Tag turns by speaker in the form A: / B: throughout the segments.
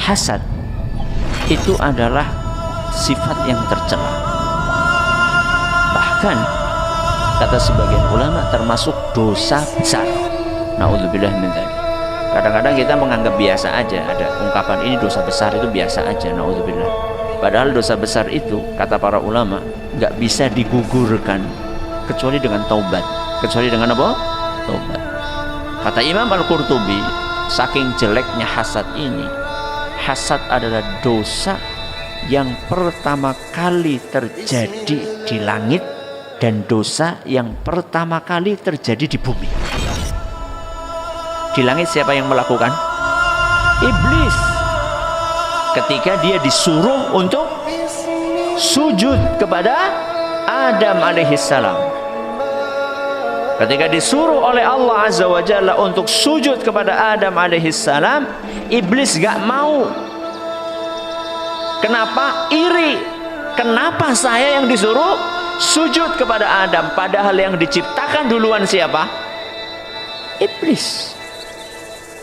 A: hasad itu adalah sifat yang tercela. Bahkan kata sebagian ulama termasuk dosa besar. Naudzubillah min dzalik. Kadang-kadang kita menganggap biasa aja, ada ungkapan ini dosa besar, itu biasa aja, naudzubillah. Padahal dosa besar itu kata para ulama nggak bisa digugurkan kecuali dengan taubat. Kecuali dengan apa? Taubat. Kata Imam Al-Qurtubi, saking jeleknya hasad ini, hasad adalah dosa yang pertama kali terjadi di langit dan dosa yang pertama kali terjadi di bumi. Di langit siapa yang melakukan? Iblis. Ketika dia disuruh untuk sujud kepada Adam alaihissalam. Ketika disuruh oleh Allah Azza wa Jalla untuk sujud kepada Adam alaihissalam, iblis gak mau. Kenapa? Iri. Kenapa saya yang disuruh sujud kepada Adam, padahal yang diciptakan duluan siapa? Iblis.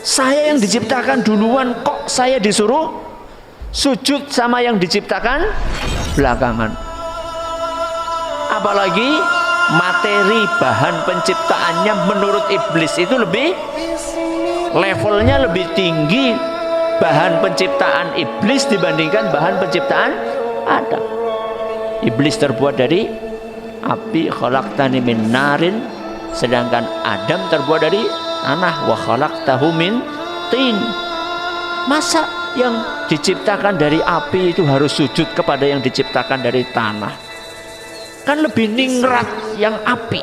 A: Saya yang diciptakan duluan, kok saya disuruh sujud sama yang diciptakan belakangan? Apalagi materi bahan penciptaannya menurut iblis itu lebih levelnya lebih tinggi bahan penciptaan iblis dibandingkan bahan penciptaan Adam. Iblis terbuat dari api, khalaqtani min narin, sedangkan Adam terbuat dari tanah, wa khalaqtahu min tin. Masa yang diciptakan dari api itu harus sujud kepada yang diciptakan dari tanah? Kan lebih ningrat yang api.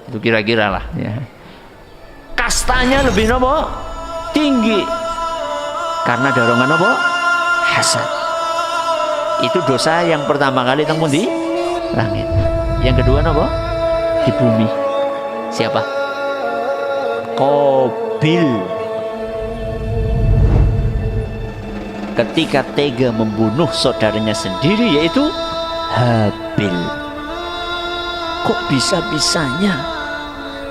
A: Itu kira-kira lah ya. Kastanya lebih nopo? Tinggi. Karena dorongan nopo? Hasad. Itu dosa yang pertama kali temu di langit. Yang kedua nopo? Di bumi. Siapa? Qabil. Ketika tega membunuh saudaranya sendiri, yaitu Habil. Kok bisa-bisanya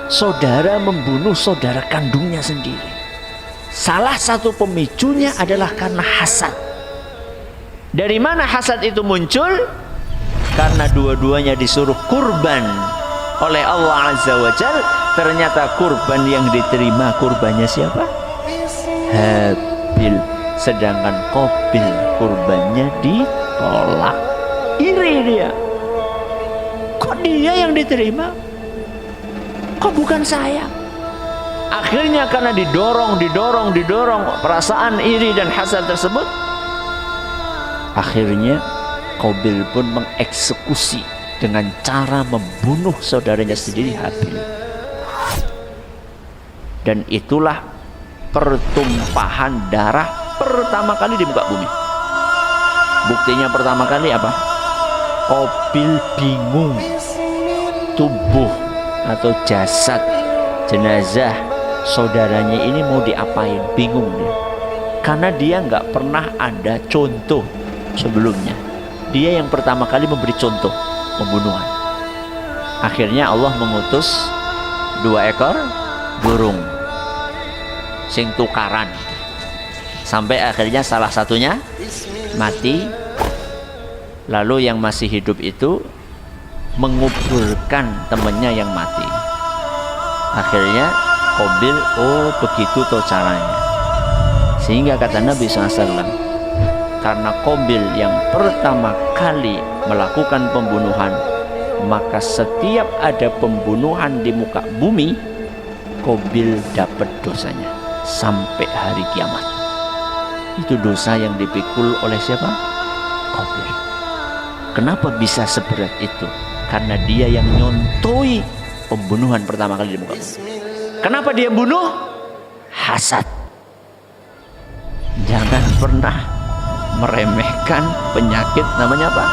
A: saudara membunuh saudara kandungnya sendiri? Salah satu pemicunya adalah karena hasad. Dari mana hasad itu muncul? Karena dua-duanya disuruh kurban oleh Allah Azza wa Jalla. Ternyata kurban yang diterima kurbannya siapa? Habil. Sedangkan Qabil kurbannya ditolak. Iri dia. Kok dia yang diterima? Kok bukan saya? Akhirnya karena didorong perasaan iri dan hasad tersebut, akhirnya Qabil pun mengeksekusi dengan cara membunuh saudaranya sendiri, Habil. Dan itulah pertumpahan darah pertama kali di muka bumi. Buktinya pertama kali apa? Qabil bingung, tubuh atau jasad jenazah saudaranya ini mau diapain, bingung dia. Karena dia nggak pernah ada contoh sebelumnya. Dia yang pertama kali memberi contoh pembunuhan. Akhirnya Allah mengutus 2 ekor burung sing tukaran, sampai akhirnya salah satunya mati. Lalu yang masih hidup itu menguburkan temannya yang mati. Akhirnya Qabil, oh begitu toh caranya. Sehingga kata Nabi SAW, karena Qabil yang pertama kali melakukan pembunuhan, maka setiap ada pembunuhan di muka bumi, Qabil dapat dosanya sampai hari kiamat. Itu dosa yang dipikul oleh siapa? Qabil. Kenapa bisa seberat itu? Karena dia yang nyontoi pembunuhan pertama kali di muka bumi. Kenapa dia bunuh? Hasad. Jangan pernah meremehkan penyakit namanya apa?